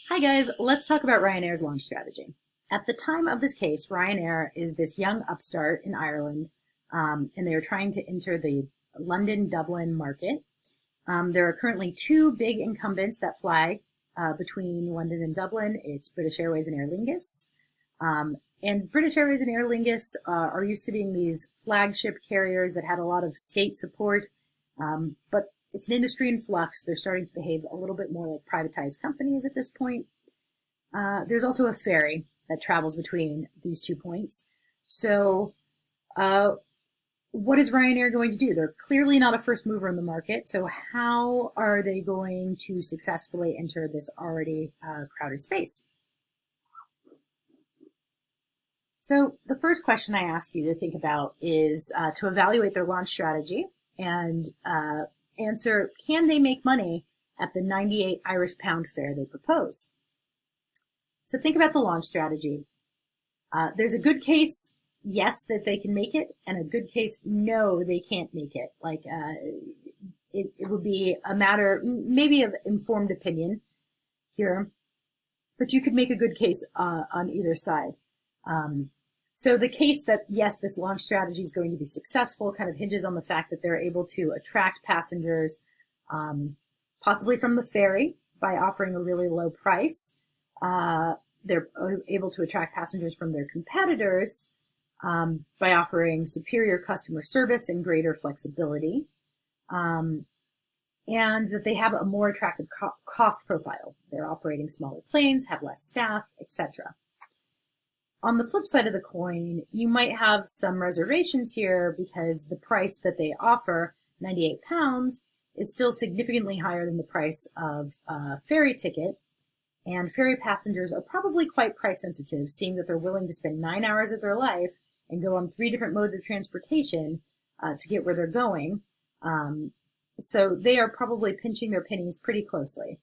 Hi guys, let's talk about Ryanair's launch strategy. At the time of this case, Ryanair is this young upstart in Ireland, and they are trying to enter the London-Dublin market. There are currently two big incumbents that fly between London and Dublin. It's British Airways and Aer Lingus. And British Airways and Aer Lingus are used to being these flagship carriers that had a lot of state support, but it's an industry in flux. They're starting to behave a little bit more like privatized companies at this point. There's also a ferry that travels between these 2 points. So what is Ryanair going to do? They're clearly not a first mover in the market. So how are they going to successfully enter this already crowded space? So the first question I ask you to think about is to evaluate their launch strategy and answer, can they make money at the 98 Irish pound fare they propose? So think about the launch strategy. There's a good case, yes, that they can make it, and a good case, no, they can't make it. Like, it would be a matter, maybe of informed opinion here, but you could make a good case on either side. So the case that, yes, this launch strategy is going to be successful kind of hinges on the fact that they're able to attract passengers, possibly from the ferry by offering a really low price. They're able to attract passengers from their competitors by offering superior customer service and greater flexibility, and that they have a more attractive cost profile. They're operating smaller planes, have less staff, etc. On the flip side of the coin, you might have some reservations here because the price that they offer, 98 pounds, is still significantly higher than the price of a ferry ticket. And ferry passengers are probably quite price sensitive, seeing that they're willing to spend 9 hours of their life and go on 3 different modes of transportation to get where they're going. So they are probably pinching their pennies pretty closely.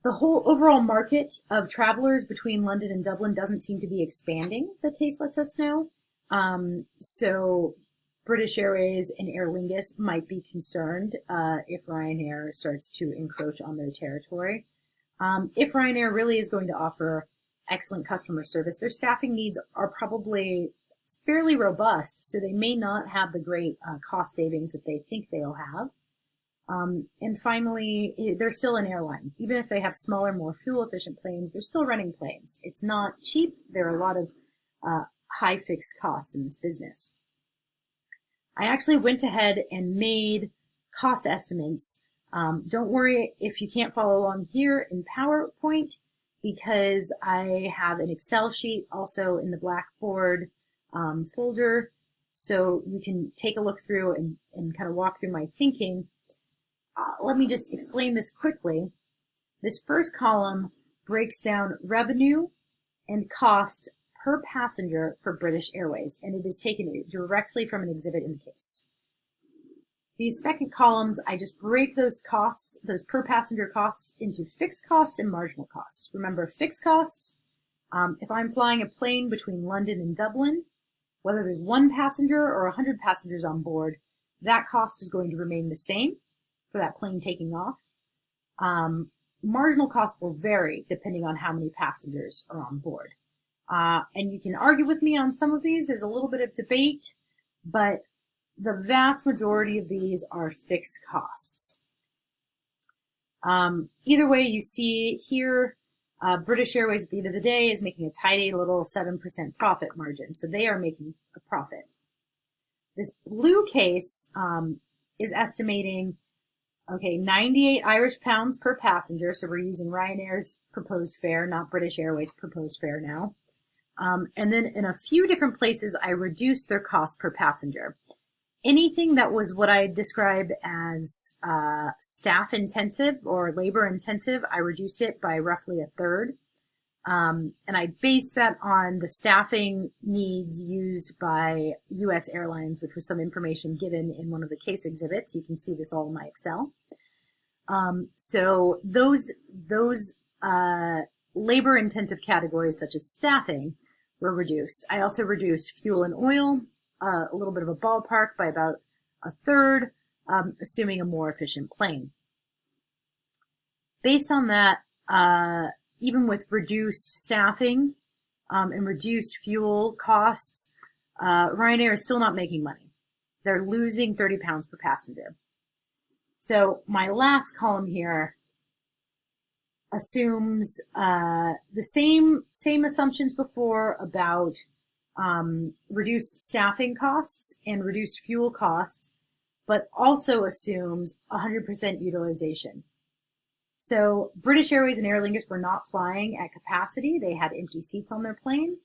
The whole overall market of travelers between London and Dublin doesn't seem to be expanding, the case lets us know. So British Airways and Aer Lingus might be concerned if Ryanair starts to encroach on their territory. If Ryanair really is going to offer excellent customer service, their staffing needs are probably fairly robust, so they may not have the great cost savings that they think they'll have. And finally, they're still an airline. Even if they have smaller, more fuel-efficient planes, they're still running planes. It's not cheap. There are a lot of high fixed costs in this business. I actually went ahead and made cost estimates. Don't worry if you can't follow along here in PowerPoint, because I have an Excel sheet also in the Blackboard folder, so you can take a look through and kind of walk through my thinking. Let me just explain this quickly. This first column breaks down revenue and cost per passenger for British Airways, and it is taken directly from an exhibit in the case. These second columns, I just break those costs, those per passenger costs, into fixed costs and marginal costs. Remember, fixed costs, if I'm flying a plane between London and Dublin, whether there's 1 passenger or 100 passengers on board, that cost is going to remain the same for that plane taking off. Marginal cost will vary depending on how many passengers are on board. And you can argue with me on some of these. There's a little bit of debate, but the vast majority of these are fixed costs. Either way, you see here, British Airways at the end of the day is making a tidy little 7% profit margin. So they are making a profit. This blue case is estimating, okay, 98 Irish pounds per passenger. So we're using Ryanair's proposed fare, not British Airways' proposed fare now. And then in a few different places, I reduced their cost per passenger. Anything that was what I describe as staff intensive or labor intensive, I reduced it by roughly a third. And I based that on the staffing needs used by US airlines, which was some information given in one of the case exhibits. You can see this all in my Excel. So those labor intensive categories such as staffing were reduced. I also reduced fuel and oil, a little bit of a ballpark, by about a third, assuming a more efficient plane. Based on that, even with reduced staffing and reduced fuel costs, Ryanair is still not making money. They're losing 30 pounds per passenger. So my last column here assumes the same assumptions before about reduced staffing costs and reduced fuel costs, but also assumes 100% utilization. So British Airways and Aer Lingus were not flying at capacity. They had empty seats on their plane.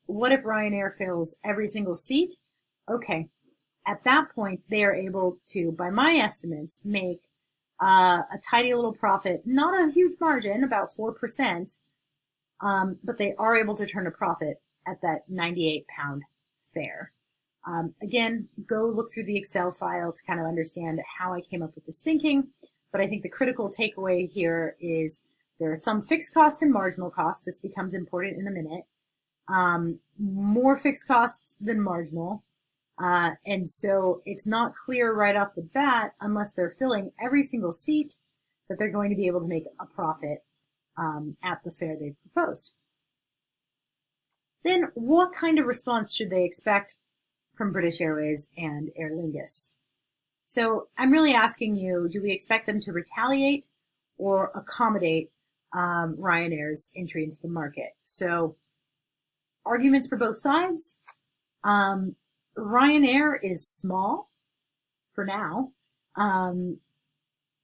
What if Ryanair fills every single seat? Okay. At that point, they are able to, by my estimates, make a tidy little profit, not a huge margin, about 4%, but they are able to turn a profit at that 98-pound fare. Again, go look through the Excel file to kind of understand how I came up with this thinking, but I think the critical takeaway here is there are some fixed costs and marginal costs. This becomes important in a minute. More fixed costs than marginal. And so it's not clear right off the bat, unless they're filling every single seat, that they're going to be able to make a profit at the fare they've proposed. Then what kind of response should they expect from British Airways and Aer Lingus? So I'm really asking you, do we expect them to retaliate or accommodate Ryanair's entry into the market? So arguments for both sides. Ryanair is small for now.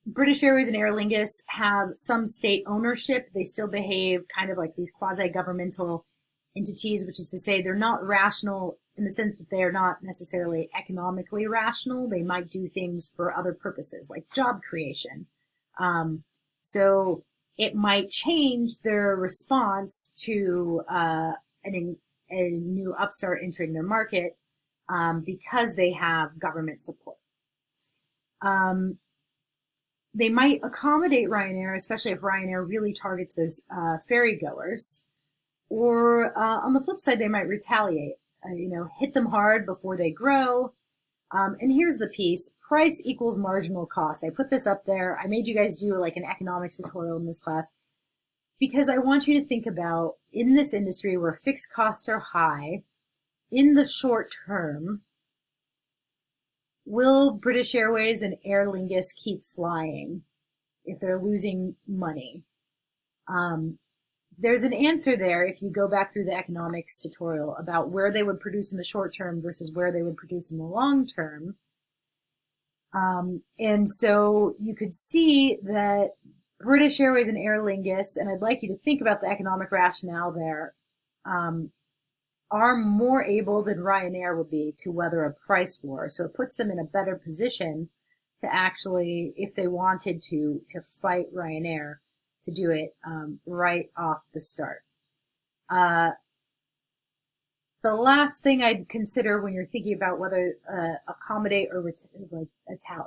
British Airways and Aer Lingus have some state ownership. They still behave kind of like these quasi-governmental entities, which is to say they're not rational in the sense that they are not necessarily economically rational. They might do things for other purposes, like job creation. So it might change their response to a new upstart entering their market because they have government support. They might accommodate Ryanair, especially if Ryanair really targets those ferry goers. Or on the flip side, they might retaliate, hit them hard before they grow. And here's the piece: price equals marginal cost. I put this up there. I made you guys do like an economics tutorial in this class because I want you to think about, in this industry where fixed costs are high, in the short term, will British Airways and Aer Lingus keep flying if they're losing money? There's an answer there if you go back through the economics tutorial about where they would produce in the short term versus where they would produce in the long term. And so you could see that British Airways and Aer Lingus, and I'd like you to think about the economic rationale there, are more able than Ryanair would be to weather a price war. So it puts them in a better position to actually, if they wanted to fight Ryanair, to do it right off the start. The last thing I'd consider when you're thinking about whether accommodate or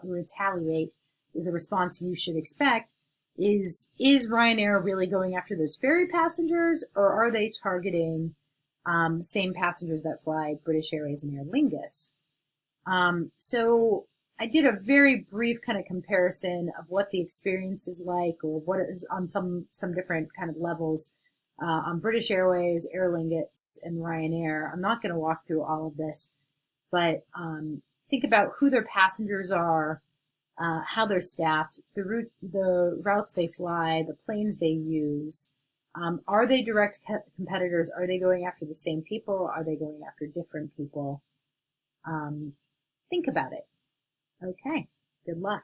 retaliate is the response you should expect is Ryanair really going after those ferry passengers, or are they targeting the same passengers that fly British Airways and Aer Lingus? So I did a very brief kind of comparison of what the experience is like, or what is on some different kind of levels on British Airways, Aer Lingus, and Ryanair. I'm not going to walk through all of this, but think about who their passengers are, how they're staffed, the routes they fly, the planes they use. Are they direct competitors? Are they going after the same people? Are they going after different people? Think about it. Okay, good luck.